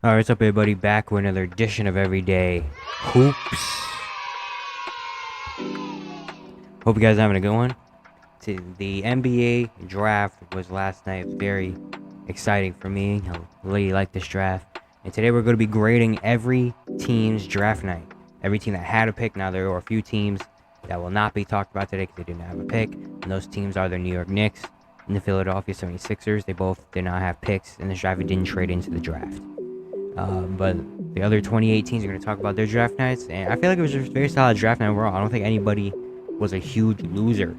Alright, what's up everybody? Back with another edition of Everyday Hoops. Hope you guys are having a good one. The NBA draft was last night. It was very exciting for me. I really like this draft. And today we're going to be grading every team's draft night. Every team that had a pick. Now there are a few teams that will not be talked about today because they didn't have a pick. And those teams are the New York Knicks and the Philadelphia 76ers. They both did not have picks in this draft and didn't trade into the draft. But the other 28 teams are going to talk about their draft nights, and I feel like it was a very solid draft night overall. I don't think anybody was a huge loser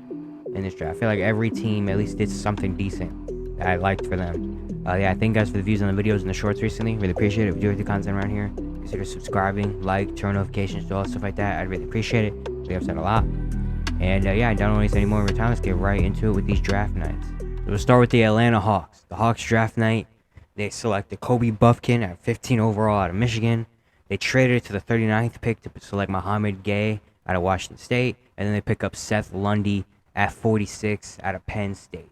in this draft. I feel like every team at least did something decent that I liked for them. Yeah, thank you guys for the views on the videos and the shorts recently. Really appreciate it. If you enjoy the content around here, consider subscribing, like, turn notifications, do all stuff like that. I'd really appreciate it. We have said a lot. And yeah, I don't waste any more of your time. Let's get right into it with these draft nights. So we'll start with the Atlanta Hawks. The Hawks draft night. They selected Kobe Buffkin at 15 overall out of Michigan. They traded to the 39th pick to select Mouhamed Gueye out of Washington State. And then they pick up Seth Lundy at 46 out of Penn State.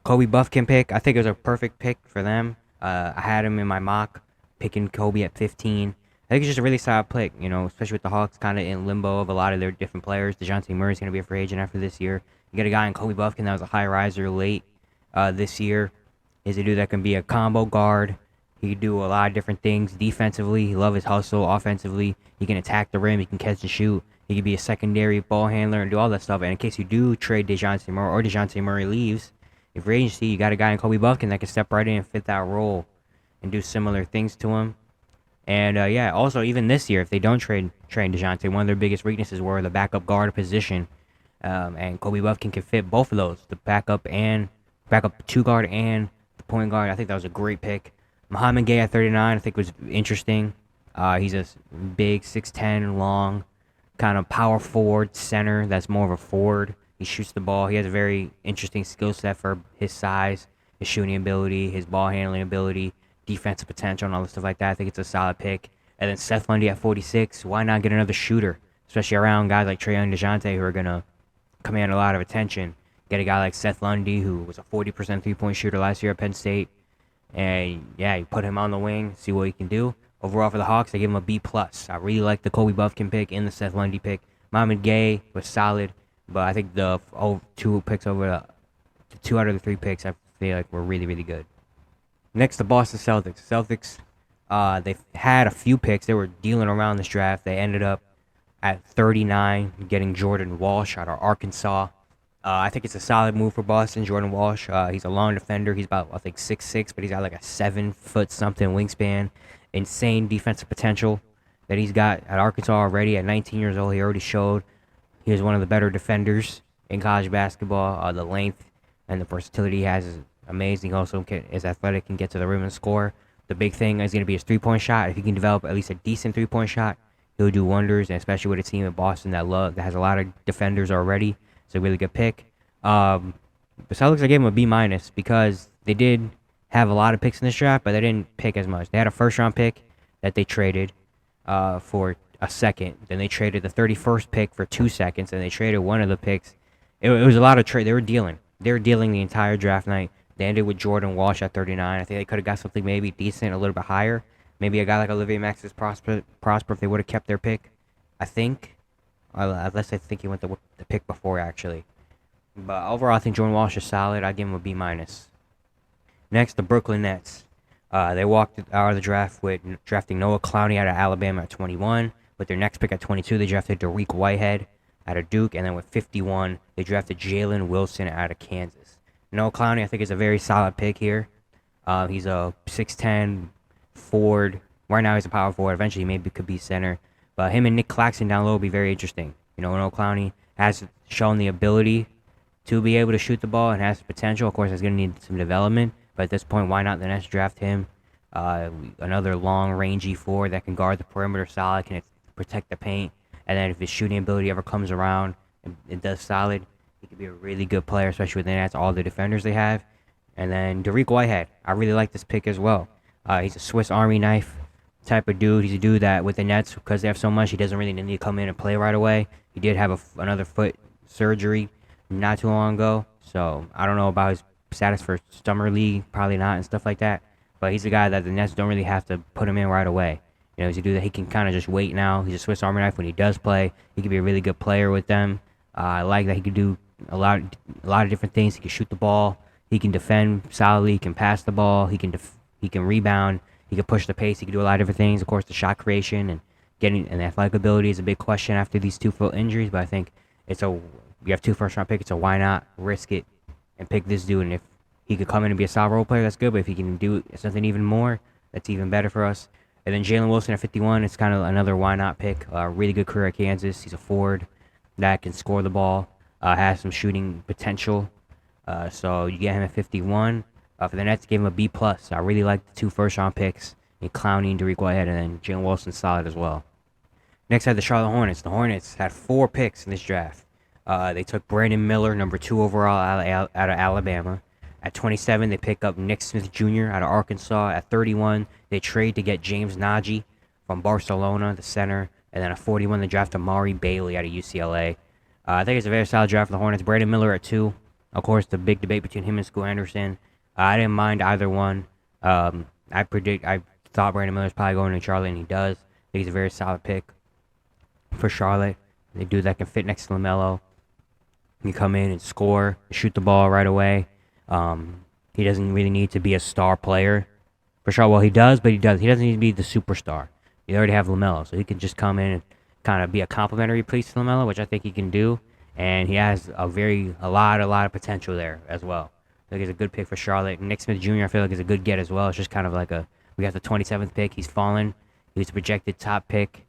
Kobe Buffkin pick, I think it was a perfect pick for them. I had him in my mock, picking Kobe at 15. I think it's just a really solid pick, you know, especially with the Hawks kind of in limbo of a lot of their different players. DeJounte Murray's going to be a free agent after this year. You get a guy in Kobe Buffkin that was a high riser late this year. Is a dude that can be a combo guard. He can do a lot of different things defensively. He loves his hustle. Offensively, he can attack the rim. He can catch and shoot. He can be a secondary ball handler and do all that stuff. And in case you do trade DeJounte Murray or DeJounte Murray leaves, if free agency, you got a guy in Kobe Buffkin that can step right in and fit that role and do similar things to him. And yeah, also even this year, if they don't trade DeJounte, one of their biggest weaknesses were the backup guard position. And Kobe Buffkin can fit both of those, the backup two guard and point guard. I think that was a great pick. Mouhamed Gueye at 39, I think was interesting. He's a big 6'10", long, kind of power forward center that's more of a forward. He shoots the ball. He has a very interesting skill set for his size, his shooting ability, his ball handling ability, defensive potential, and all this stuff like that. I think it's a solid pick. And then Seth Lundy at 46. Why not get another shooter, especially around guys like Trae and DeJounte who are going to command a lot of attention. Get a guy like Seth Lundy, who was a 40% three-point shooter last year at Penn State. And, yeah, you put him on the wing, see what he can do. Overall for the Hawks, I give him a B+. I really like the Kobe Buffkin pick and the Seth Lundy pick. Mouhamed Gueye was solid, but I think the two out of the three picks, I feel like were really, really good. Next, the Boston Celtics. They had a few picks. They were dealing around this draft. They ended up at 39, getting Jordan Walsh out of Arkansas. I think it's a solid move for Boston. Jordan Walsh, he's a long defender. He's about, I think, 6'6", but he's got like a 7-foot-something wingspan. Insane defensive potential that he's got at Arkansas already. At 19 years old, he already showed he was one of the better defenders in college basketball. The length and the versatility he has is amazing. Also, is athletic, can get to the rim and score. The big thing is going to be his three-point shot. If he can develop at least a decent three-point shot, he'll do wonders, and especially with a team in Boston that has a lot of defenders already. It's a really good pick. The Celtics, I gave them a B- because they did have a lot of picks in this draft, but they didn't pick as much. They had a first-round pick that they traded for a second. Then they traded the 31st pick for 2 seconds, and they traded one of the picks. It was a lot of trade. They were dealing the entire draft night. They ended with Jordan Walsh at 39. I think they could have got something maybe decent, a little bit higher. Maybe a guy like Olivier Maxis Prosper if they would have kept their pick, I think. Unless I think he went the pick before, actually. But overall, I think Jordan Walsh is solid. I give him a B-. Next, the Brooklyn Nets. They walked out of the draft with drafting Noah Clowney out of Alabama at 21. With their next pick at 22, they drafted Tarik Whitehead out of Duke. And then with 51, they drafted Jalen Wilson out of Kansas. Noah Clowney, I think, is a very solid pick here. He's a 6'10", forward. Right now, he's a power forward. Eventually, maybe could be center. But him and Nick Claxton down low will be very interesting. You know, Noah Clowney has shown the ability to be able to shoot the ball and has the potential. Of course, he's going to need some development. But at this point, why not the Nets draft him? Another long, rangy forward that can guard the perimeter solid, can protect the paint. And then if his shooting ability ever comes around and it does solid, he could be a really good player, especially with the Nets, all the defenders they have. And then Tarik Whitehead. I really like this pick as well. He's a Swiss Army knife type of dude. He's a dude that with the Nets, because they have so much, he doesn't really need to come in and play right away. He did have another foot surgery not too long ago, so I don't know about his status for summer league, probably not, and stuff like that. but he's a guy that the Nets don't really have to put him in right away. You know, he's a dude that he can kind of just wait now. He's a Swiss Army knife when he does play. He can be a really good player with them. I like that he can do a lot of different things. He can shoot the ball. He can defend solidly. He can pass the ball. He can rebound. He can push the pace. He can do a lot of different things. Of course, the shot creation and getting an athletic ability is a big question after these 2 foot injuries. But I think you have 2 first-round picks. So why not risk it and pick this dude? And if he could come in and be a solid role player, that's good. But if he can do something even more, that's even better for us. And then Jalen Wilson at 51, it's kind of another why not pick. Really good career at Kansas. He's a forward that can score the ball, has some shooting potential. So you get him at 51. For the Nets, give him a B+. I really like the 2 first-round picks in Clowney and Tarik Whitehead, and then Jalen Wilson's solid as well. Next, I had the Charlotte Hornets. The Hornets had 4 picks in this draft. They took Brandon Miller, number 2 overall out of Alabama. At 27, they pick up Nick Smith Jr. out of Arkansas. At 31, they trade to get James Nagy from Barcelona, the center. And then at 41, they draft Amari Bailey out of UCLA. I think it's a very solid draft for the Hornets. Brandon Miller at 2. Of course, the big debate between him and Scoot Henderson. I didn't mind either one. I thought Brandon Miller's probably going to Charlotte, and he does. I think he's a very solid pick for Charlotte. They do that can fit next to LaMelo. He can come in and score, shoot the ball right away. He doesn't really need to be a star player for Charlotte. Well, he does, but he doesn't need to be the superstar. You already have LaMelo, so he can just come in and kind of be a complimentary piece to LaMelo, which I think he can do. And he has a lot of potential there as well. I think he's a good pick for Charlotte. Nick Smith Jr. I feel like is a good get as well. It's just kind of like we got the 27th pick. He's fallen. He was a projected top pick.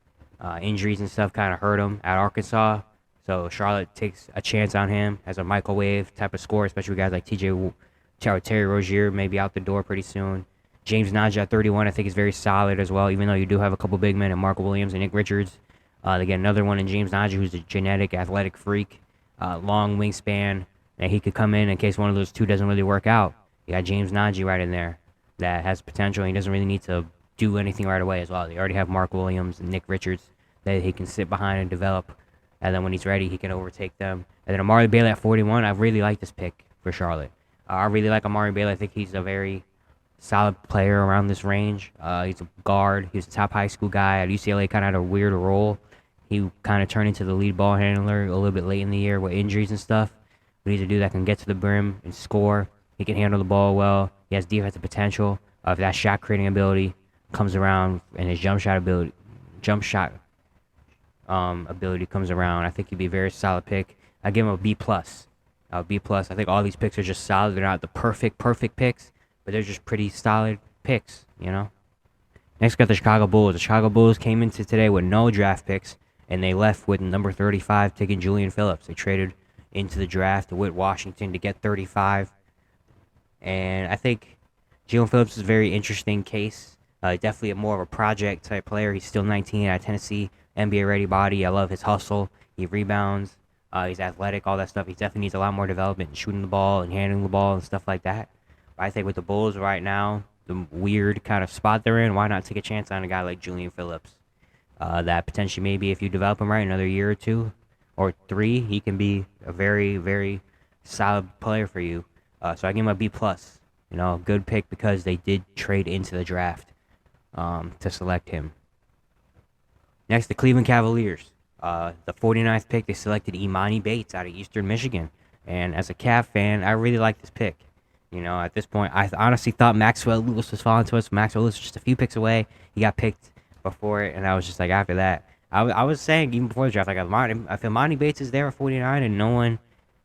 Injuries and stuff kind of hurt him at Arkansas. So Charlotte takes a chance on him as a microwave type of scorer, especially with guys like Terry Rozier maybe out the door pretty soon. James Nagy at 31 I think is very solid as well, even though you do have a couple big men in Mark Williams and Nick Richards. They get another one in James Nagy, who's a genetic athletic freak, long wingspan, and he could come in case one of those 2 doesn't really work out. You got James Nagy right in there that has potential, and he doesn't really need to do anything right away as well. They already have Mark Williams and Nick Richards that he can sit behind and develop, and then when he's ready, he can overtake them. And then Amari Bailey at 41, I really like this pick for Charlotte. I really like Amari Bailey. I think he's a very solid player around this range. He's a guard. He was a top high school guy at UCLA, kind of had a weird role. He kind of turned into the lead ball handler a little bit late in the year with injuries and stuff. But he's a dude that can get to the brim and score. He can handle the ball well. He has defensive potential. If that shot creating ability comes around and his jump shot ability comes around, I think he'd be a very solid pick. I give him a B+. B+. I think all these picks are just solid. They're not the perfect picks, but they're just pretty solid picks, you know? Next, got the Chicago Bulls. The Chicago Bulls came into today with no draft picks, and they left with number 35 taking Julian Phillips. They traded into the draft with Washington to get 35. And I think Julian Phillips is a very interesting case. Definitely more of a project type player. He's still 19 at Tennessee, NBA ready body. I love his hustle. He rebounds. He's athletic, all that stuff. He definitely needs a lot more development in shooting the ball and handling the ball and stuff like that. But I think with the Bulls right now, the weird kind of spot they're in, why not take a chance on a guy like Julian Phillips? That potentially maybe if you develop him right, another year or 2 or 3, he can be a very, very solid player for you. So I give him a B+. You know, good pick because they did trade into the draft to select him. Next, the Cleveland Cavaliers. The 49th pick, they selected Imani Bates out of Eastern Michigan. And as a Cav fan, I really like this pick. You know, at this point, I honestly thought Maxwell Lewis was falling to us. Maxwell Lewis was just a few picks away. He got picked before it, and I was just like, after that. I was saying, even before the draft, like, if Imani Bates is there at 49 and no one,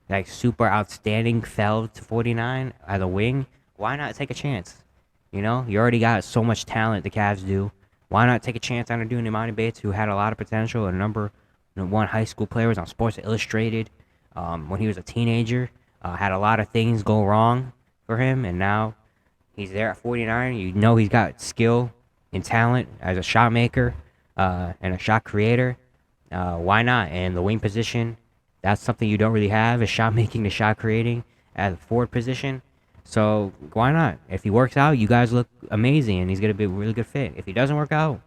like, super outstanding fell to 49 as a wing, why not take a chance? You know, you already got so much talent, the Cavs do. Why not take a chance on doing Imani Bates, who had a lot of potential, a number one high school player, was on Sports Illustrated when he was a teenager, had a lot of things go wrong for him, and now he's there at 49. You know he's got skill and talent as a shot maker and a shot creator. Why not? And the wing position, that's something you don't really have, is shot making to shot creating at the forward position. So why not? If he works out, you guys look amazing, and he's going to be a really good fit. If he doesn't work out,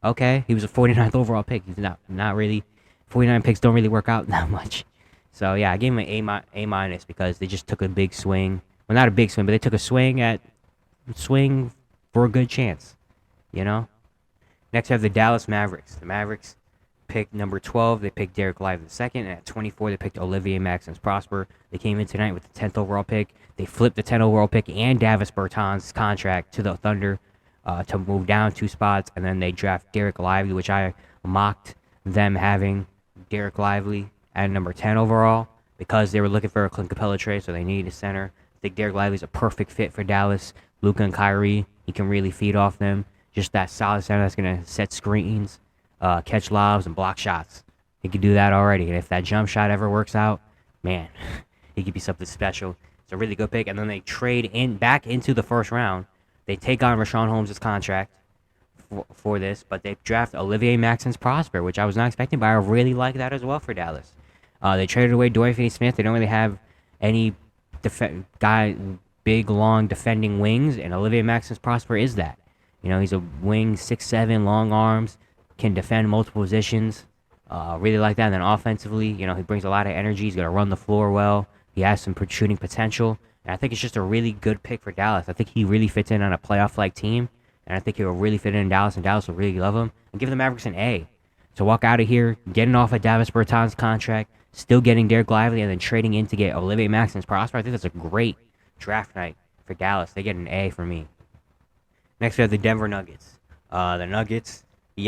okay, he was a 49th overall pick. He's not really, 49 picks don't really work out that much. So yeah, I gave him an A- because they just took a big swing. Well, not a big swing, but they took a swing for a good chance, you know? Next, we have the Dallas Mavericks. The Mavericks picked number 12. They picked Dereck Lively II. And at 24, they picked Olivier Maxence Prosper. They came in tonight with the 10th overall pick. They flipped the 10th overall pick and Davis Bertans' contract to the Thunder to move down 2 spots. And then they draft Dereck Lively, which I mocked them having Dereck Lively at number 10 overall because they were looking for a Clint Capella trade, so they needed a center. I think Dereck Lively is a perfect fit for Dallas. Luka and Kyrie, he can really feed off them. Just that solid center that's going to set screens, catch lobs, and block shots. He could do that already. And if that jump shot ever works out, man, he could be something special. It's a really good pick. And then they trade back into the first round. They take on Richaun Holmes' contract for this, but they draft Olivier Maxence Prosper, which I was not expecting, but I really like that as well for Dallas. They traded away Dorian Finney-Smith. They don't really have any big, long defending wings, and Olivier Maxence Prosper is that. You know, he's a wing, 6'7", long arms, can defend multiple positions. Really like that. And then offensively, you know, he brings a lot of energy. He's going to run the floor well. He has some shooting potential. And I think it's just a really good pick for Dallas. I think he really fits in on a playoff-like team. And I think he will really fit in Dallas, and Dallas will really love him. And give the Mavericks an A. So walk out of here, getting off of Davis Bertans' contract, still getting Dereck Lively, and then trading in to get Olivier Maxence Prosper. I think that's a great draft night for Dallas. They get an A for me. Next, we have the Denver Nuggets. The Nuggets, 2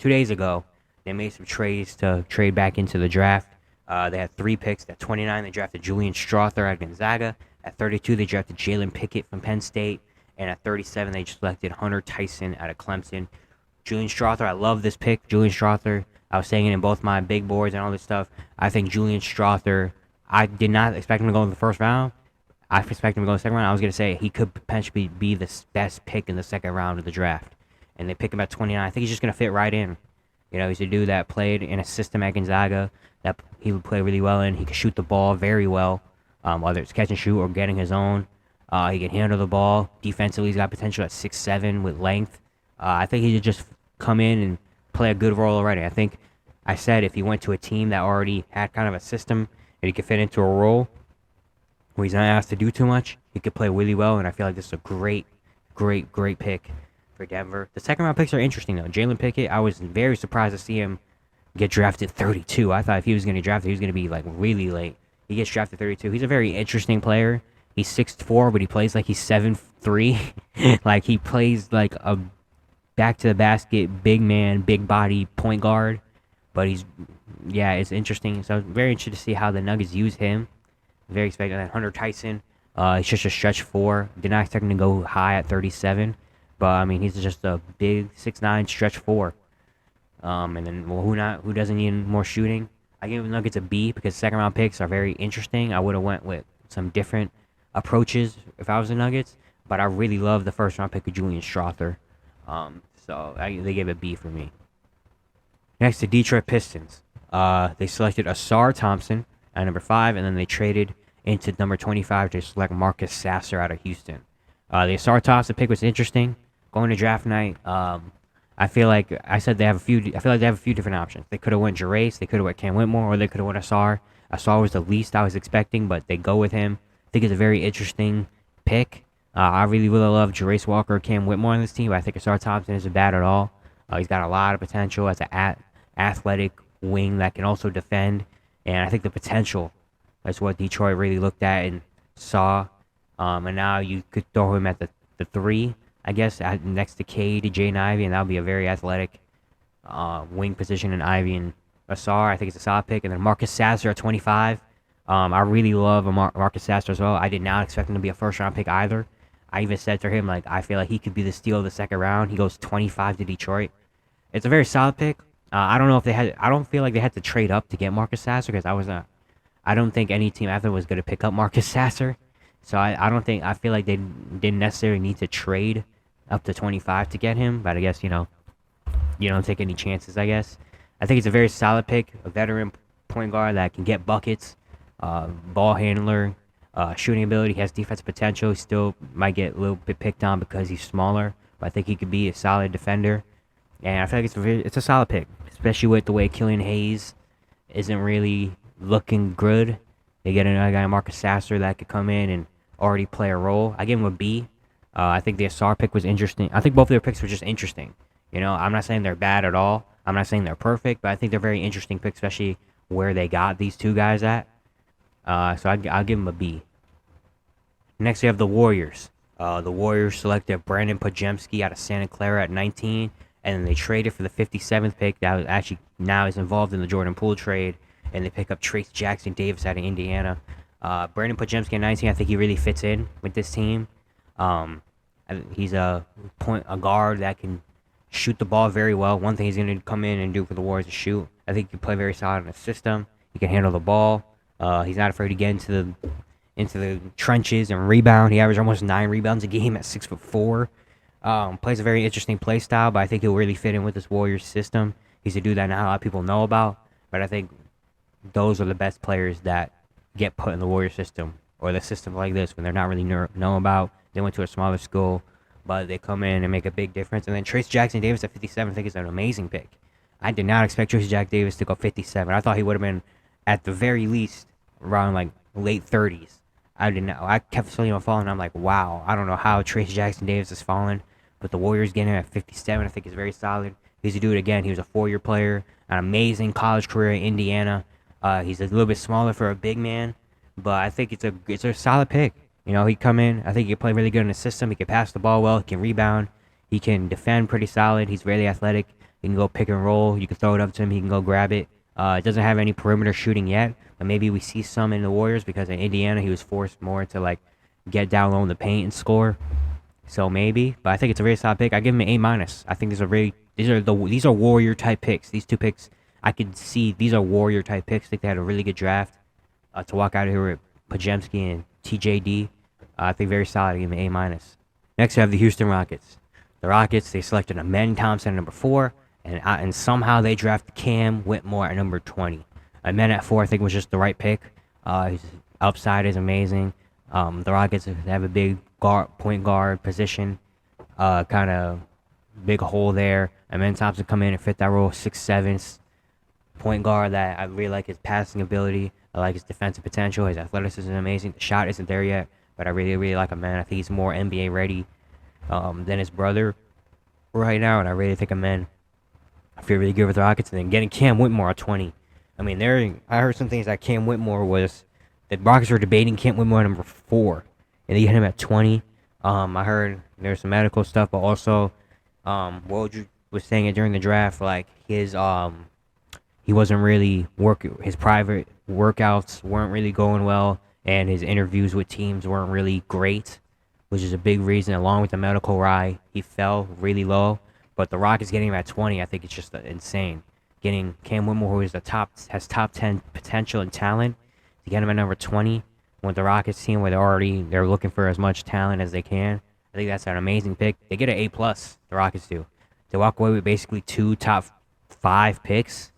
days ago, they made some trades to trade back into the draft. They had 3 picks. At 29, they drafted Julian Strawther out of Gonzaga. At 32, they drafted Jalen Pickett from Penn State. And at 37, they selected Hunter Tyson out of Clemson. Julian Strawther, I love this pick. Julian Strawther, I was saying it in both my big boards and all this stuff. I think Julian Strawther, I did not expect him to go in the first round. I expect him to go in the second round. I was going to say he could potentially be the best pick in the second round of the draft. And they pick him at 29. I think he's just going to fit right in. You know, he's a dude that played in a system at Gonzaga that he would play really well in. He can shoot the ball very well, whether it's catch and shoot or getting his own. He can handle the ball. Defensively, he's got potential at 6'7" with length. I think he should just come in and play a good role already. I think I said if he went to a team that already had kind of a system and he could fit into a role where he's not asked to do too much, he could play really well, and I feel like this is a great pick for Denver. The second round picks are interesting, though. Jalen Pickett, I was very surprised to see him get drafted 32. I thought if he was going to draft, he was going to be like really late. He gets drafted 32. He's a very interesting player. He's 6'4", but he plays like he's 7'3". Like he plays like a back to the basket, big man, big body point guard. But it's interesting. So I'm very interested to see how the Nuggets use him. Very expecting that. Hunter Tyson, he's just a stretch 4. Did not expect him to go high at 37. But I mean, he's just a big 6'9" stretch 4. And then who doesn't need more shooting? I give the Nuggets a B because second round picks are very interesting. I would have went with some different approaches if I was the Nuggets, but I really love the first round pick of Julian Strawther. They gave it a B for me. Next, the Detroit Pistons. They selected Asar Thompson at number 5, and then they traded into number 25 to select Marcus Sasser out of Houston. The Asar Thompson pick was interesting. Going to draft night, I feel like I said they have a few different options. They could have went Jarace, they could have went Cam Whitmore, or they could have went Asar. Asar was the least I was expecting, but they go with him. I think it's a very interesting pick. I really love Jarace Walker or Cam Whitmore on this team, but I think Asar Thompson isn't bad at all. He's got a lot of potential as an athletic wing that can also defend, and I think the potential is what Detroit really looked at and saw. And now you could throw him at the 3, I guess, next to Cade, Jay, and Ivy, and that would be a very athletic wing position in Ivy and Asar. I think it's a solid pick. And then Marcus Sasser at 25. I really love Marcus Sasser as well. I did not expect him to be a first-round pick either. I even said to him, like, I feel like he could be the steal of the second round. He goes 25 to Detroit. It's a very solid pick. I don't feel like they had to trade up to get Marcus Sasser because I don't think any team after was going to pick up Marcus Sasser. So I feel like they didn't necessarily need to trade up to 25 to get him. But I guess, you don't take any chances, I guess. I think it's a very solid pick, a veteran point guard that can get buckets, ball handler, shooting ability. He has defensive potential. He still might get a little bit picked on because he's smaller, but I think he could be a solid defender. And I feel like it's a solid pick, especially with the way Killian Hayes isn't really looking good. They get another guy, Marcus Sasser, that could come in and already play a role. I give him a B. I think the Asar pick was interesting. I think both of their picks were just interesting. You know, I'm not saying they're bad at all. I'm not saying they're perfect, but I think they're very interesting picks, especially where they got these two guys at. So I'll give them a B. Next, we have the Warriors. The Warriors selected Brandon Pojemski out of Santa Clara at 19, and then they traded for the 57th pick that was actually now is involved in the Jordan Poole trade, and they pick up Trayce Jackson-Davis out of Indiana. Brandon Pojemski at 19, I think he really fits in with this team. He's a guard that can shoot the ball very well. One thing he's going to come in and do for the Warriors is shoot. I think he can play very solid in the system. He can handle the ball. He's not afraid to get into the trenches and rebound. He averaged almost 9 rebounds a game at 6'4". Plays a very interesting play style, but I think he'll really fit in with this Warriors system. He's a dude that not a lot of people know about, but I think those are the best players that get put in the Warriors system, or the system like this when they're not really know about. They went to a smaller school, but they come in and make a big difference. And then Trayce Jackson-Davis at 57, I think is an amazing pick. I did not expect Trayce Jackson-Davis to go 57. I thought he would have been at the very least around like late 30s. I didn't know. I kept seeing him falling. I'm like, wow. I don't know how Trayce Jackson-Davis is falling, but the Warriors getting him at 57, I think is very solid. He's a dude again. He was a 4-year player, an amazing college career in Indiana. He's a little bit smaller for a big man, but I think it's a solid pick. You know, he come in. I think he can play really good in the system. He can pass the ball well. He can rebound. He can defend pretty solid. He's really athletic. He can go pick and roll. You can throw it up to him. He can go grab it. It doesn't have any perimeter shooting yet, but maybe we see some in the Warriors because in Indiana he was forced more to like get down low in the paint and score. So maybe, but I think it's a very solid pick. I give him an A-. I think these are Warrior type picks. These two picks I could see these are Warrior type picks. I think they had a really good draft to walk out of here with Pojemski and TJD. I think very solid. I give him an A-. Next we have the Houston Rockets. The Rockets, they selected Amen Thompson at number 4. And somehow they drafted Cam Whitmore at number 20. Amen at 4, I think, was just the right pick. His upside is amazing. The Rockets, they have a big point guard position, kind of big hole there. Amen Thompson come in and fit that role, 6'7", point guard that I really like his passing ability. I like his defensive potential. His athleticism is amazing. The shot isn't there yet, but I really, really like Amen. I think he's more NBA ready than his brother right now, and I really think Amen. I feel really good with the Rockets. And then getting Cam Whitmore at 20. I mean, I heard some things that Cam Whitmore was... The Rockets were debating Cam Whitmore at number 4. And they hit him at 20. I heard there's some medical stuff, but also... Woj was saying it during the draft, like, his... he wasn't really working... His private workouts weren't really going well. And his interviews with teams weren't really great. Which is a big reason, along with the medical ride. He fell really low. But the Rockets getting him at 20, I think it's just insane. Getting Cam Whitmore, who is has top 10 potential and talent, to get him at number 20 with the Rockets team where they're looking for as much talent as they can. I think that's an amazing pick. They get an A+, the Rockets do. They walk away with basically 2 top 5 picks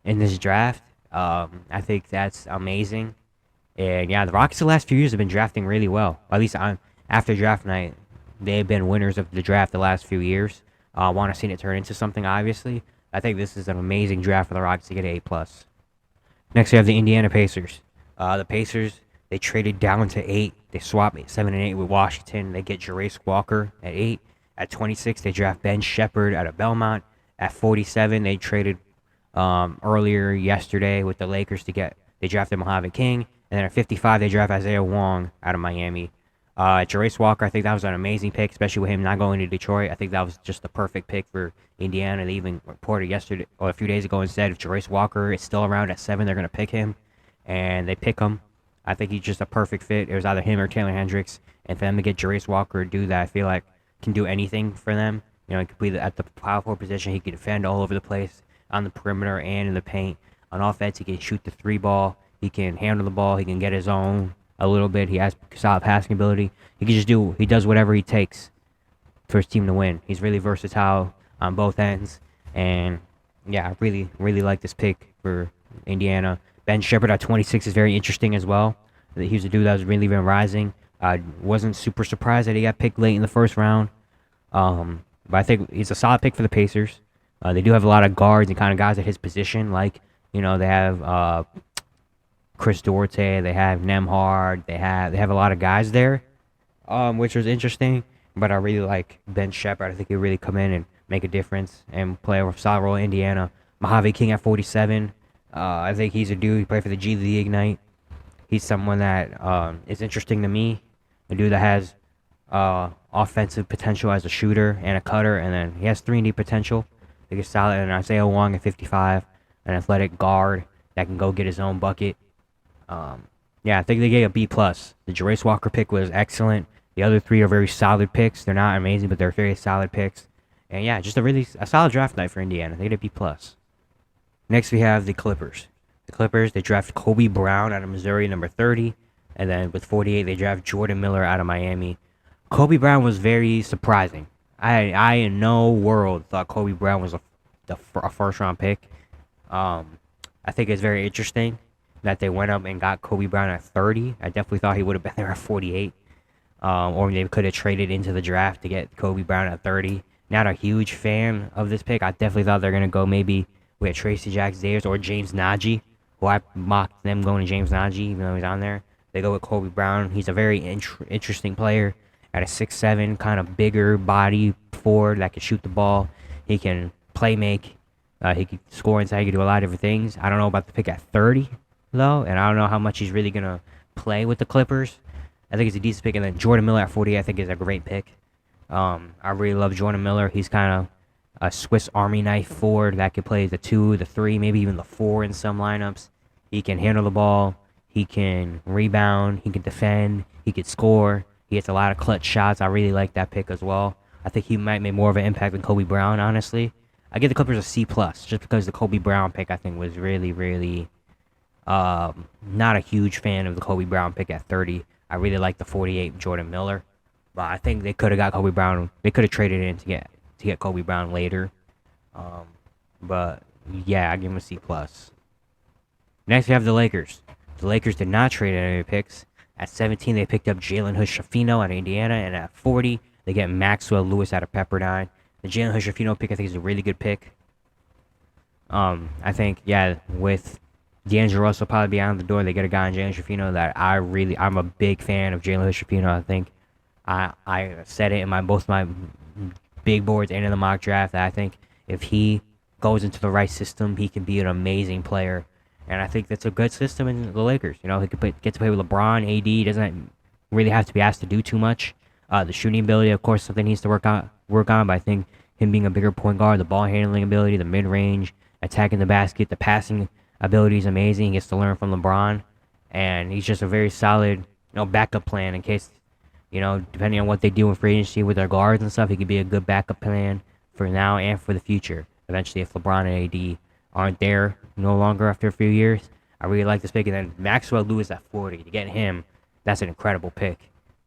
in this draft. I think that's amazing. And yeah, the Rockets the last few years have been drafting really well. At least after draft night, they've been winners of the draft the last few years. I want to see it turn into something, obviously. I think this is an amazing draft for the Rockets to get an A+. Next, we have the Indiana Pacers. The Pacers, they traded down to 8. They swap 7 and 8 with Washington. They get Jarace Walker at 8. At 26, they draft Ben Sheppard out of Belmont. At 47, they traded earlier yesterday with the Lakers they drafted Mojave King. And then at 55, they draft Isaiah Wong out of Miami. Jarace Walker, I think that was an amazing pick, especially with him not going to Detroit. I think that was just the perfect pick for Indiana. They even reported yesterday or a few days ago and said if Jarace Walker is still around at 7, they're going to pick him. And they pick him. I think he's just a perfect fit. It was either him or Taylor Hendricks. And for them to get Jarace Walker to do that, I feel like can do anything for them. You know, he could be at the power forward position. He could defend all over the place on the perimeter and in the paint. On offense, he can shoot the 3 ball. He can handle the ball. He can get his own a little bit. He has solid passing ability. He does whatever he takes for his team to win. He's really versatile on both ends. And yeah, I really, really like this pick for Indiana. Ben Sheppard at 26 is very interesting as well. He was a dude that was really been rising. I wasn't super surprised that he got picked late in the first round. But I think he's a solid pick for the Pacers. They do have a lot of guards and kind of guys at his position. Like, you know, they have Chris Duarte, they have Nemhard, they have a lot of guys there. which was interesting. But I really like Ben Sheppard. I think he'll really come in and make a difference and play a solid role in Indiana. Mojave King at 47. I think he's a dude. He played for the G League Ignite. He's someone that is interesting to me. A dude that has offensive potential as a shooter and a cutter, and then he has 3-and-D potential. I think he's solid. And Isaiah Wong at 55, an athletic guard that can go get his own bucket. Yeah, I think they gave a B+. The Jarace Walker pick was excellent. The other 3 are very solid picks. They're not amazing, but they're very solid picks. And yeah, just a solid draft night for Indiana. They get a B+. Next, we have the Clippers. The Clippers, they draft Kobe Brown out of Missouri, number 30. And then with 48, they draft Jordan Miller out of Miami. Kobe Brown was very surprising. I in no world thought Kobe Brown was a first-round pick. I think it's very interesting that they went up and got Kobe Brown at 30. I definitely thought he would have been there at 48. Or they could have traded into the draft to get Kobe Brown at 30. Not a huge fan of this pick. I definitely thought they're going to go maybe with Tracy Jackson-Davis or James Nagy, who I mocked them going to James Nagy, even though he's on there. They go with Kobe Brown. He's a very interesting player at a 6'7", kind of bigger body forward that can shoot the ball. He can play make. He can score inside. He can do a lot of different things. I don't know about the pick at 30, though, and I don't know how much he's really going to play with the Clippers. I think it's a decent pick. And then Jordan Miller at 48, I think, is a great pick. I really love Jordan Miller. He's kind of a Swiss Army knife forward that can play the 2, the 3, maybe even the 4 in some lineups. He can handle the ball. He can rebound. He can defend. He can score. He hits a lot of clutch shots. I really like that pick as well. I think he might make more of an impact than Kobe Brown, honestly. I give the Clippers a C+, just because the Kobe Brown pick, I think, was really, really not a huge fan of the Kobe Brown pick at 30. I really like the 48 Jordan Miller. But I think they could have got Kobe Brown. They could have traded in to get Kobe Brown later. But, yeah, I give him a C+. Next, we have the Lakers. The Lakers did not trade any picks. At 17, they picked up Jalen Hood-Schifino out of Indiana. And at 40, they get Maxwell Lewis out of Pepperdine. The Jalen Hood-Schifino pick, I think, is a really good pick. I think, yeah, with D'Angelo Russell probably be out the door, they get a guy in Jalen Hood-Schifino that I'm a big fan of Jalen Hood-Schifino. I think I said it in both my big boards and in the mock draft that I think if he goes into the right system, he can be an amazing player. And I think that's a good system in the Lakers. You know, he could get to play with LeBron, AD. He doesn't really have to be asked to do too much. The shooting ability, of course, something he needs to work on. But I think him being a bigger point guard, the ball handling ability, the mid-range, attacking the basket, the passing ability is amazing. He gets to learn from LeBron. And he's just a very solid, backup plan in case, depending on what they do in free agency with their guards and stuff, he could be a good backup plan for now and for the future. Eventually, if LeBron and AD aren't there no longer after a few years. I really like this pick. And then Maxwell Lewis at 40. To get him, that's an incredible pick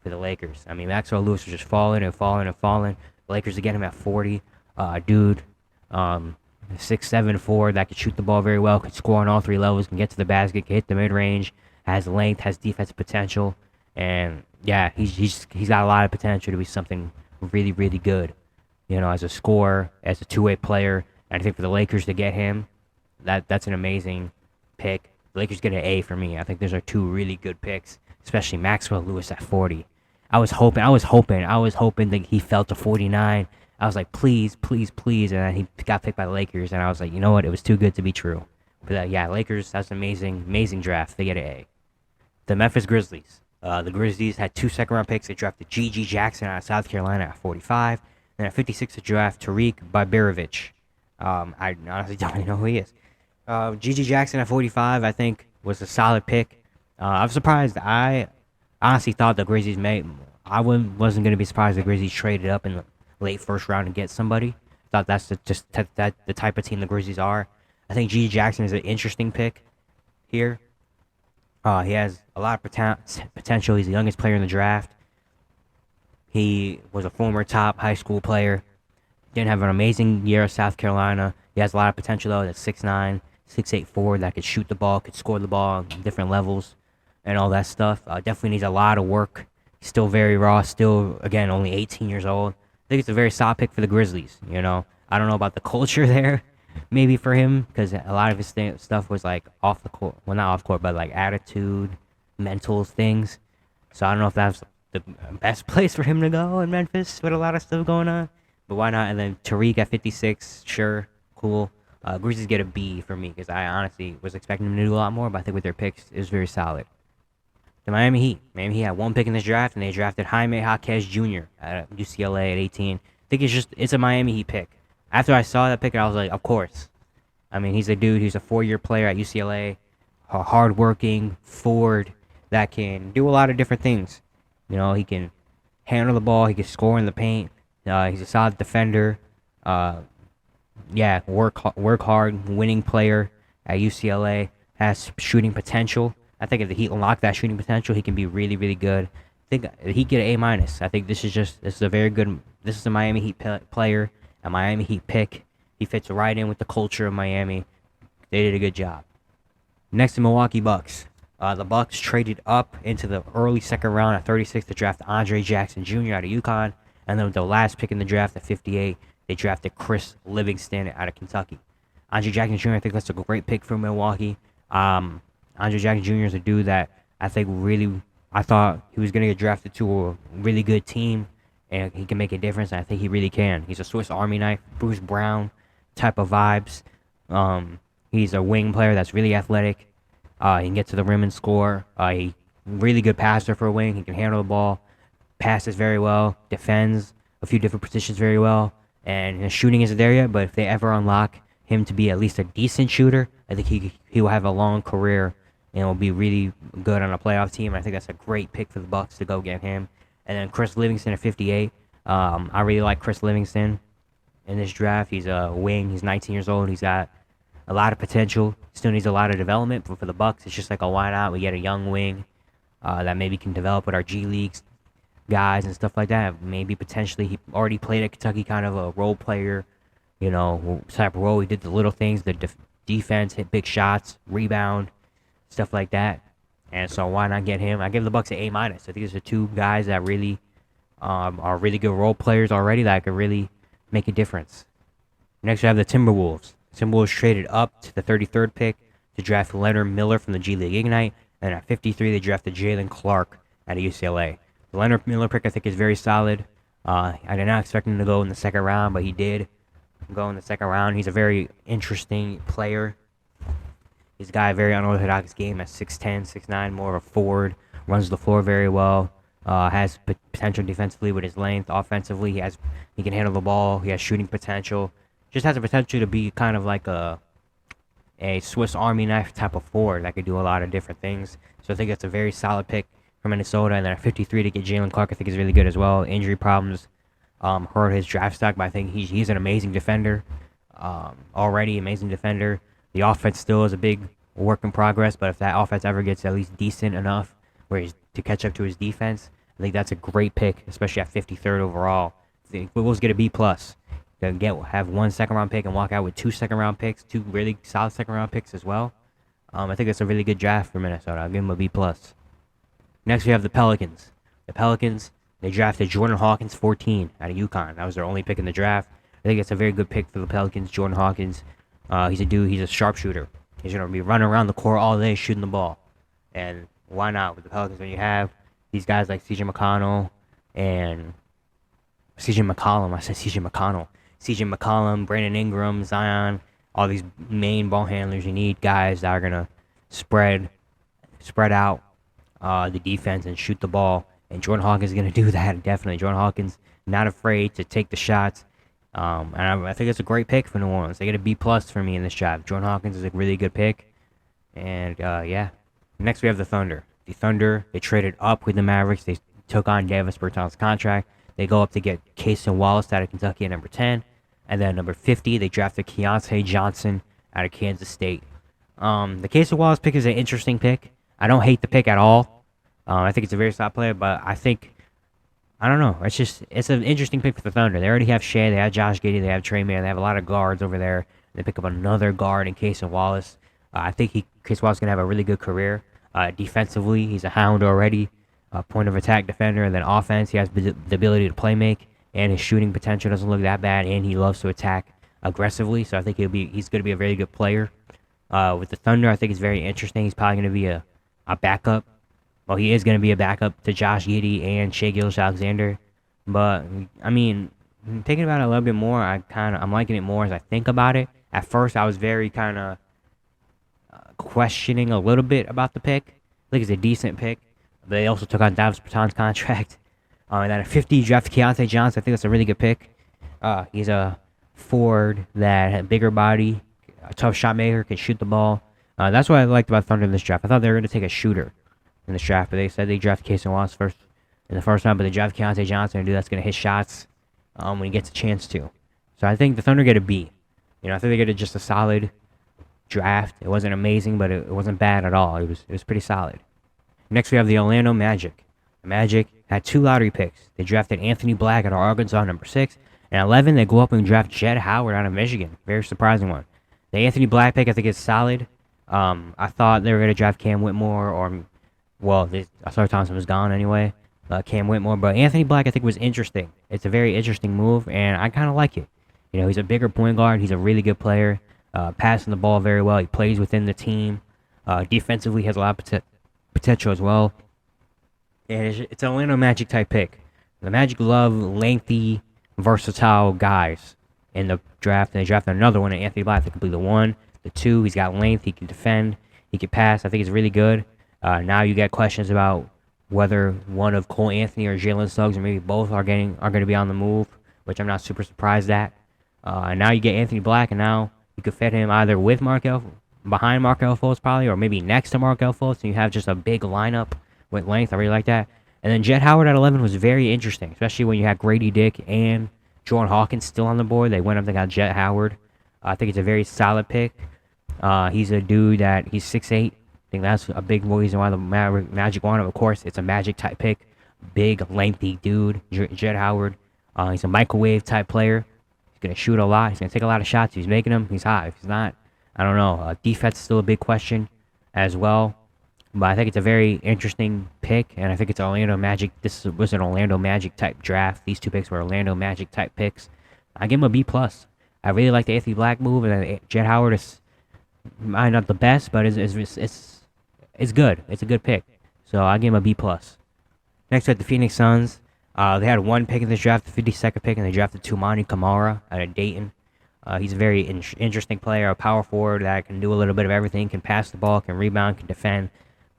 for the Lakers. I mean, Maxwell Lewis was just falling and falling and falling. The Lakers to get him at 40. Dude, 6'7" forward that could shoot the ball very well, could score on all 3 levels, can get to the basket, can hit the mid-range, has length, has defensive potential. And, yeah, he's got a lot of potential to be something really, really good. As a scorer, as a two-way player. And I think for the Lakers to get him, that's an amazing pick. The Lakers get an A for me. I think those are 2 really good picks, especially Maxwell Lewis at 40. I was hoping that he fell to 49. I was like, please, please, please, and then he got picked by the Lakers, and I was like, you know what? It was too good to be true. But yeah, Lakers, that's an amazing, amazing draft. They get an A. The Memphis Grizzlies. The Grizzlies had 2 second-round picks. They drafted G.G. Jackson out of South Carolina at 45. Then at 56, they draft Tarik Biberovic. I honestly don't even know who he is. G.G. Jackson at 45, I think, was a solid pick. I was surprised. I honestly thought the Grizzlies wasn't going to be surprised the Grizzlies traded up in the late first round to get somebody. Thought that's the type of team the Grizzlies are. I think G.G. Jackson is an interesting pick here. He has a lot of potential. He's the youngest player in the draft. He was a former top high school player. Didn't have an amazing year at South Carolina. He has a lot of potential, though. That's 6'9", 6'8" forward that could shoot the ball, could score the ball on different levels and all that stuff. Definitely needs a lot of work. He's still very raw. Still, again, only 18 years old. I think it's a very solid pick for the Grizzlies. I don't know about the culture there, maybe for him, because a lot of his stuff was like off the court. Well, not off court, but like attitude, mental things. So I don't know if that's the best place for him to go in Memphis with a lot of stuff going on. But why not? And then Tarik at 56, sure, cool. Grizzlies get a B for me because I honestly was expecting them to do a lot more, but I think with their picks, it was very solid. The Miami Heat. Miami Heat had one pick in this draft, and they drafted Jaime Jaquez Jr. at UCLA at 18. I think it's a Miami Heat pick. After I saw that pick, I was like, of course. I mean, he's a dude. He's a 4-year player at UCLA, a hardworking forward that can do a lot of different things. You know, he can handle the ball. He can score in the paint. He's a solid defender. Work hard, winning player at UCLA. Has shooting potential. I think if the Heat unlock that shooting potential, he can be really, really good. I think he get an A-. I think this is a very good. This is a Miami Heat player, a Miami Heat pick. He fits right in with the culture of Miami. They did a good job. Next, the Milwaukee Bucks. The Bucks traded up into the early second round at 36 to draft Andre Jackson Jr. out of UConn, and then with the last pick in the draft at 58, they drafted Kris Livingston out of Kentucky. Andre Jackson Jr. I think that's a great pick for Milwaukee. Andre Jackson Jr. is a dude that I thought he was going to get drafted to a really good team, and he can make a difference, and I think he really can. He's a Swiss Army knife, Bruce Brown type of vibes. He's a wing player that's really athletic. He can get to the rim and score. He really good passer for a wing. He can handle the ball, passes very well, defends a few different positions very well, and his shooting isn't there yet, but if they ever unlock him to be at least a decent shooter, I think he will have a long career and will be really good on a playoff team. I think that's a great pick for the Bucks to go get him. And then Kris Livingston at 58. I really like Kris Livingston in this draft. He's a wing. He's 19 years old. He's got a lot of potential. Still needs a lot of development. But for the Bucks, it's just like a why not? We get a young wing that maybe can develop with our G Leagues guys and stuff like that. Maybe potentially he already played at Kentucky, kind of a role player, type of role. He did the little things, the defense, hit big shots, rebound, stuff like that. And so why not get him? I give the Bucks an A-. I think these are two guys that really are really good role players already that could really make a difference. Next, we have the Timberwolves. Timberwolves traded up to the 33rd pick to draft Leonard Miller from the G League Ignite. And at 53, they drafted Jalen Clark out of UCLA. The Leonard Miller pick, I think, is very solid. I did not expect him to go in the second round, but he did go in the second round. He's a very interesting player. He's a guy very unorthodox game at 6'10", 6'9", more of a forward. Runs the floor very well. Has potential defensively with his length. Offensively, he can handle the ball. He has shooting potential. Just has the potential to be kind of like a Swiss Army knife type of forward that could do a lot of different things. So I think that's a very solid pick for Minnesota. And then at 53 to get Jalen Clark, I think is really good as well. Injury problems hurt his draft stock, but I think he's an amazing defender. Already amazing defender. The offense still is a big work in progress, but if that offense ever gets at least decent enough where he's to catch up to his defense, I think that's a great pick, especially at 53rd overall. The Wolves get a B+. They'll have 1 second-round pick and walk out with 2 second-round picks, 2 really solid second-round picks as well. I think it's a really good draft for Minnesota. I'll give them a B+. Next, we have the Pelicans. The Pelicans, they drafted Jordan Hawkins, 14, out of UConn. That was their only pick in the draft. I think it's a very good pick for the Pelicans. Jordan Hawkins, he's a sharpshooter. He's going to be running around the court all day shooting the ball. And why not with the Pelicans when you have these guys like CJ McConnell and CJ McCollum. I said CJ McConnell. CJ McCollum, Brandon Ingram, Zion, all these main ball handlers. You need guys that are going to spread out the defense and shoot the ball. And Jordan Hawkins is going to do that, definitely. Jordan Hawkins, not afraid to take the shots. And I think it's a great pick for New Orleans. They get a B+ for me in this draft. Jordan Hawkins is a really good pick. And, Next, we have the Thunder. The Thunder, they traded up with the Mavericks. They took on Davis Bertans' contract. They go up to get Cason Wallace out of Kentucky at number 10. And then number 50, they drafted Keyonte Johnson out of Kansas State. The Cason Wallace pick is an interesting pick. I don't hate the pick at all. I think it's a very solid player, but I don't know. It's an interesting pick for the Thunder. They already have Shea, they have Josh Giddey, they have Trey Mann, they have a lot of guards over there. They pick up another guard in Cason Wallace. I think Cason Wallace is going to have a really good career. Defensively, he's a hound already. Point of attack defender, and then offense, he has the ability to play make, and his shooting potential doesn't look that bad, and he loves to attack aggressively. So I think he's going to be a very good player. With the Thunder, I think it's very interesting. He's probably going to be a backup Well, he is going to be a backup to Josh Giddey and Shai Gilgeous-Alexander. But, I mean, thinking about it a little bit more, I'm liking it more as I think about it. At first, I was very kind of questioning a little bit about the pick. I think it's a decent pick. But they also took on Davis Bertans' contract. And then at 50, drafted Keyonte Johnson. I think that's a really good pick. He's a forward that had a bigger body, a tough shot maker, can shoot the ball. That's what I liked about Thunder in this draft. I thought they were going to take a shooter in this draft, but they said they drafted Cason Wallace first in the first round, but they drafted Keyonte Johnson, a dude that's going to hit shots when he gets a chance to. So I think the Thunder get a B. I think they get just a solid draft. It wasn't amazing, but it wasn't bad at all. It was pretty solid. Next, we have the Orlando Magic. The Magic had 2 lottery picks. They drafted Anthony Black out of Arkansas, number 6. And 11, they go up and draft Jett Howard out of Michigan. Very surprising one. The Anthony Black pick, I think, is solid. I thought they were going to draft Cam Whitmore I saw Thompson was gone anyway. Cam Whitmore. But Anthony Black, I think, was interesting. It's a very interesting move, and I kind of like it. He's a bigger point guard. He's a really good player. Passing the ball very well. He plays within the team. Defensively, has a lot of potential as well. And it's an Orlando Magic type pick. The Magic love lengthy, versatile guys in the draft. And they drafted another one, Anthony Black. They complete the 1, the 2. He's got length. He can defend. He can pass. I think it's really good. Now you get questions about whether one of Cole Anthony or Jalen Suggs, or maybe both, are going to be on the move, which I'm not super surprised at. And now you get Anthony Black, and now you could fit him either with behind Markelle Fultz probably, or maybe next to Markelle Fultz, and you have just a big lineup with length. I really like that. And then Jett Howard at 11 was very interesting, especially when you had Grady Dick and Jordan Hawkins still on the board. They went up and got Jett Howard. I think it's a very solid pick. He's a dude he's 6'8". I think that's a big reason why the Magic want him. Of course, it's a Magic type pick. Big, lengthy dude, Jett Howard. He's a microwave type player. He's going to shoot a lot. He's going to take a lot of shots. If he's making them, he's hot. If he's not, I don't know. Defense is still a big question as well. But I think it's a very interesting pick, and I think it's Orlando Magic. This was an Orlando Magic type draft. These 2 picks were Orlando Magic type picks. I give him a B+. I really like the Anthony Black move, and then Jett Howard is not the best, but it's good. It's a good pick. So I give him a B+. Next, we have the Phoenix Suns. They had 1 pick in this draft, the 52nd pick, and they drafted Toumani Camara out of Dayton. He's a very interesting player, a power forward that can do a little bit of everything, can pass the ball, can rebound, can defend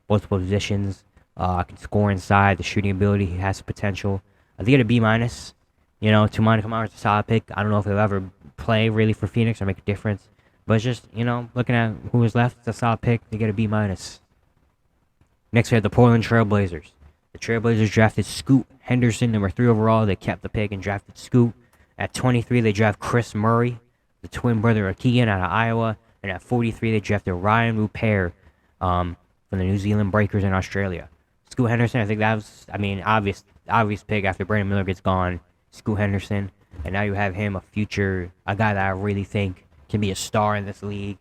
multiple positions, can score inside. The shooting ability, he has potential. I think at a B-. Toumani Camara is a solid pick. I don't know if he'll ever play really for Phoenix or make a difference. But it's just, looking at who was left, it's a solid pick. They get a B-. Next, we have the Portland Trailblazers. The Trailblazers drafted Scoot Henderson, number 3 overall. They kept the pick and drafted Scoot. At 23, they draft Kris Murray, the twin brother of Keegan out of Iowa. And at 43, they drafted Rayan Rupert from the New Zealand Breakers in Australia. Scoot Henderson, I think that was, obvious pick after Brandon Miller gets gone. Scoot Henderson. And now you have him, a guy that I really think can be a star in this league.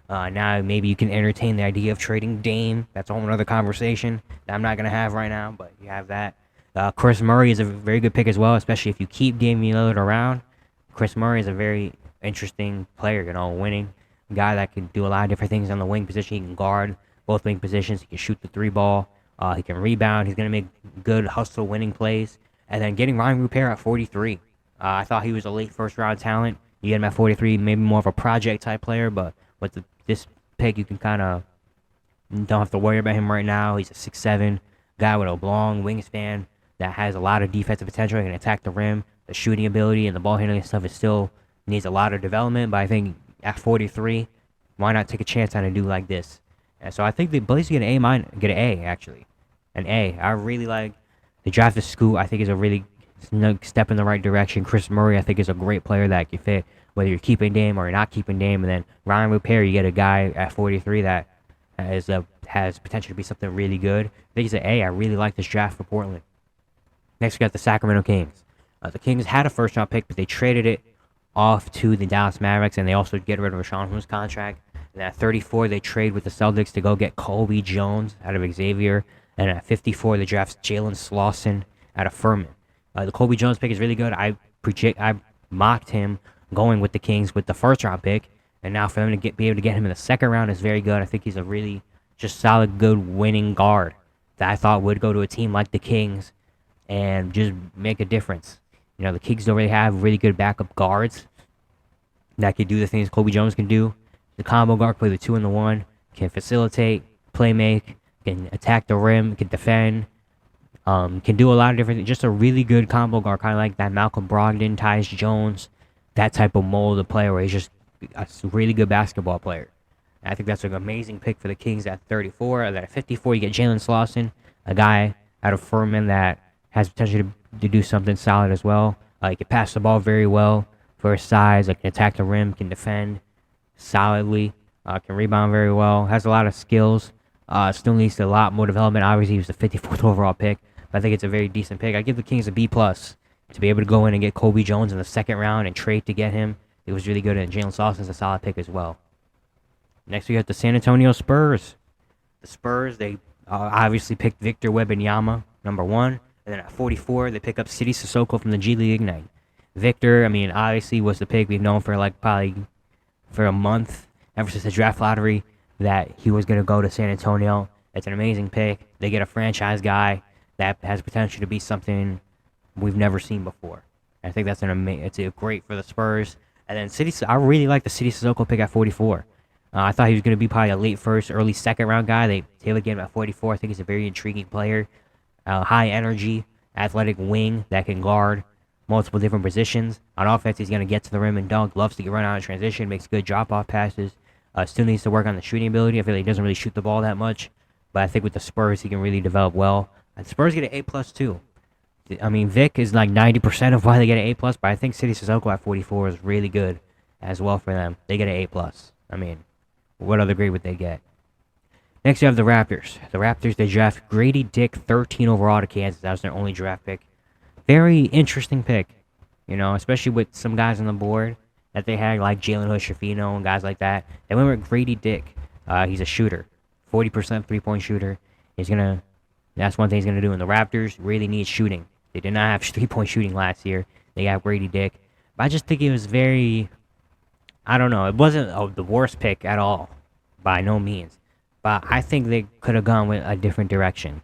Now maybe you can entertain the idea of trading Dame. That's a whole other conversation that I'm not going to have right now, but you have that. Kris Murray is a very good pick as well, especially if you keep Damian Lillard around. Kris Murray is a very interesting player, winning guy that can do a lot of different things on the wing position. He can guard both wing positions. He can shoot the 3 ball. He can rebound. He's going to make good hustle winning plays. And then getting Rayan Rupert at 43. I thought he was a late first round talent. You get him at 43, maybe more of a project type player, but with this pick, you can kind of don't have to worry about him right now. He's a 6'7" guy with a long wingspan that has a lot of defensive potential. He can attack the rim. The shooting ability and the ball handling stuff is still needs a lot of development, but I think at 43, why not take a chance on a dude like this? And so I think the Blazers get an A actually, an A. I really like the draft of Scoot. I think is a really step in the right direction. Kris Murray, I think, is a great player that can fit whether you're keeping Dame or you're not keeping Dame. And then Rayan Rupert, you get a guy at 43 that has potential to be something really good. I think he's an A. I really like this draft for Portland. Next, we got the Sacramento Kings. The Kings had a first-round pick, but they traded it off to the Dallas Mavericks, and they also get rid of Rashawn Holmes' contract. And at 34, they trade with the Celtics to go get Colby Jones out of Xavier. And at 54, they draft Jalen Slawson out of Furman. The Colby Jones pick is really good. I mocked him going with the Kings with the first-round pick, and now for them to be able to get him in the second round is very good. I think he's a really just solid, good winning guard that I thought would go to a team like the Kings and just make a difference. You know, the Kings don't really have really good backup guards that can do the things Kobe Jones can do. The combo guard, play the 2 and the 1, can facilitate, play make, can attack the rim, can defend, can do a lot of different things. Just a really good combo guard, kind of like that Malcolm Brogdon, Tyus Jones, that type of mold of player where he's just a really good basketball player. And I think that's an amazing pick for the Kings at 34. And then at 54, you get Jalen Slawson, a guy out of Furman that has potential to do something solid as well. He can pass the ball very well for his size. Can attack the rim, can defend solidly, can rebound very well, has a lot of skills. Still needs a lot more development. Obviously, he was the 54th overall pick, but I think it's a very decent pick. I give the Kings a B+ to be able to go in and get Kobe Jones in the second round and trade to get him. It was really good, and Jalen Slawson's a solid pick as well. Next, we got the San Antonio Spurs. The Spurs, they obviously picked Victor Wembanyama, number 1. And then at 44, they pick up Sidy Cissoko from the G League Ignite. Victor, obviously was the pick we've known for probably for a month, ever since the draft lottery, that he was going to go to San Antonio. It's an amazing pick. They get a franchise guy that has potential to be something we've never seen before. I think that's it's great for the Spurs. And then I really like the Sidy Cissoko pick at 44. I thought he was going to be probably a late first, early second round guy. They tailored him at 44. I think he's a very intriguing player. High energy, athletic wing that can guard multiple different positions. On offense, he's going to get to the rim and dunk. Loves to run out of transition. Makes good drop-off passes. Still needs to work on the shooting ability. I feel like he doesn't really shoot the ball that much. But I think with the Spurs, he can really develop well. And Spurs get an A+ too. Vic is like 90% of why they get an A+, but I think Sidy Cissoko at 44 is really good as well for them. They get an A+. What other grade would they get? Next, you have the Raptors. The Raptors, they draft Grady Dick, 13 overall to Kansas. That was their only draft pick. Very interesting pick, especially with some guys on the board that they had, like Jalen Hood-Schifino and guys like that. They went with Grady Dick. He's a shooter, 40% three-point shooter. That's one thing he's going to do. And the Raptors really need shooting. They did not have three-point shooting last year. They got Grady Dick. But I just think it was very, I don't know. It wasn't the worst pick at all, by no means. But I think they could have gone with a different direction,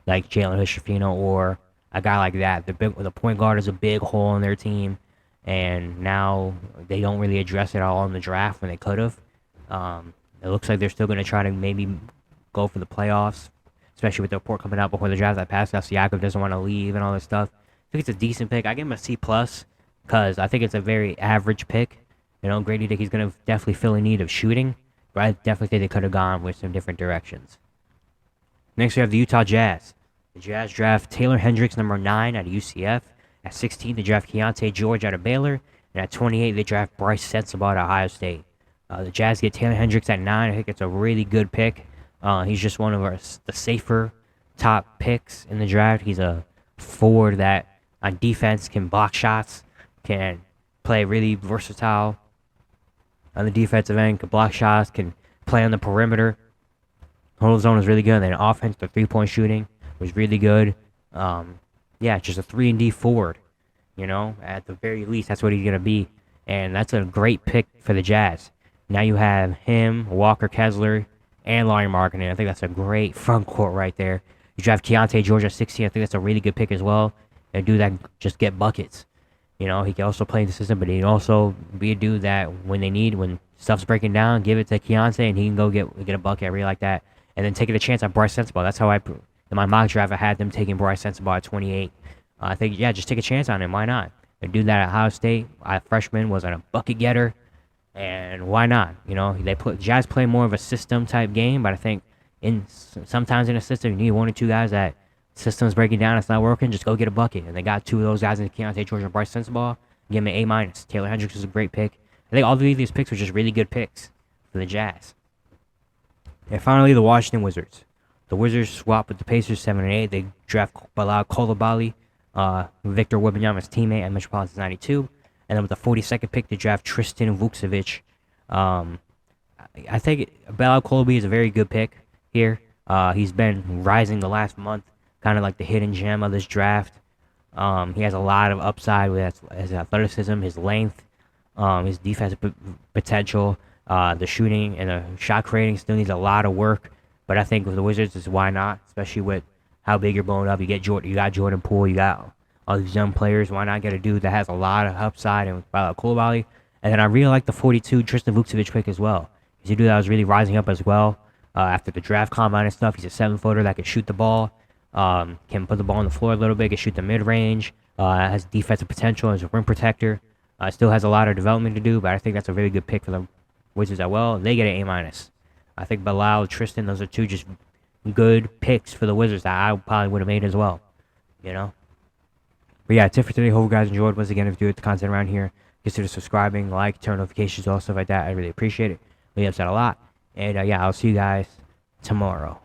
like Jalen Hood-Schifino or a guy like that. The point guard is a big hole in their team, and now they don't really address it all in the draft when they could have. It looks like they're still going to try to maybe go for the playoffs, especially with the report coming out before the draft that Pascal Siakam doesn't want to leave and all this stuff. I think it's a decent pick. I give him a C+ because I think it's a very average pick. Grady Dick, he's going to definitely fill a need of shooting. But I definitely think they could have gone with some different directions. Next, we have the Utah Jazz. The Jazz draft Taylor Hendricks, number 9, out of UCF. At 16, they draft Keyonte George out of Baylor. And at 28, they draft Brice Sensabaugh out of Ohio State. The Jazz get Taylor Hendricks at 9. I think it's a really good pick. He's just one of the safer top picks in the draft. He's a forward that, on defense, can block shots, can play really versatile on the defensive end, can block shots, can play on the perimeter. Hold zone is really good. And then offense, the three-point shooting was really good. Just a 3-and-D forward. At the very least, that's what he's going to be. And that's a great pick for the Jazz. Now you have him, Walker Kessler, and Lauri Markkanen. I think that's a great front court right there. You draft Keyonte George at 16. I think that's a really good pick as well. And do that, just get buckets. He can also play in the system, but he can also be a dude that when stuff's breaking down, give it to Keyonte, and he can go get a bucket. I really like that. And then taking a chance on Brice Sensabaugh. That's how in my mock draft, I had them taking Brice Sensabaugh at 28. I think, just take a chance on him. Why not? They do that at Ohio State. Freshman was a bucket getter, and why not? Jazz play more of a system type game, but I think sometimes in a system you need 1 or 2 guys that system's breaking down, it's not working, just go get a bucket. And they got 2 of those guys in Keyonte George and Brice Sensabaugh. Give him an A-. Taylor Hendricks is a great pick. I think all 3 of these picks were just really good picks for the Jazz. And finally, the Washington Wizards. The Wizards swap with the Pacers 7 and 8. They draft Bilal Coulibaly, Victor Wembanyama's teammate at Metropolitans 92. And then with the 42nd pick, they draft Tristan Vukcevic. I think Bilal Coulibaly is a very good pick here. He's been rising the last month, kind of like the hidden gem of this draft. He has a lot of upside with his athleticism, his length, his defensive potential. The shooting and the shot creating still needs a lot of work. But I think with the Wizards is why not, especially with how big you're blowing up. You got Jordan Poole, you got all these young players. Why not get a dude that has a lot of upside and Koulibaly? And then I really like the 42 Tristan Vukcevic pick as well. He's a dude that was really rising up as well after the draft combine and stuff. He's a 7-footer that can shoot the ball, can put the ball on the floor a little bit, can shoot the mid-range, has defensive potential as a rim protector. Still has a lot of development to do, but I think that's a really good pick for the Wizards as well. They get an A-. I think Bilal, Tristan, those are two just good picks for the Wizards that I probably would have made as well, you know? But yeah, that's it for today. Hope you guys enjoyed. Once again, if you do the content around here, consider subscribing, like, turn notifications, all stuff like that. I really appreciate it. Really helps out a lot. And yeah, I'll see you guys tomorrow.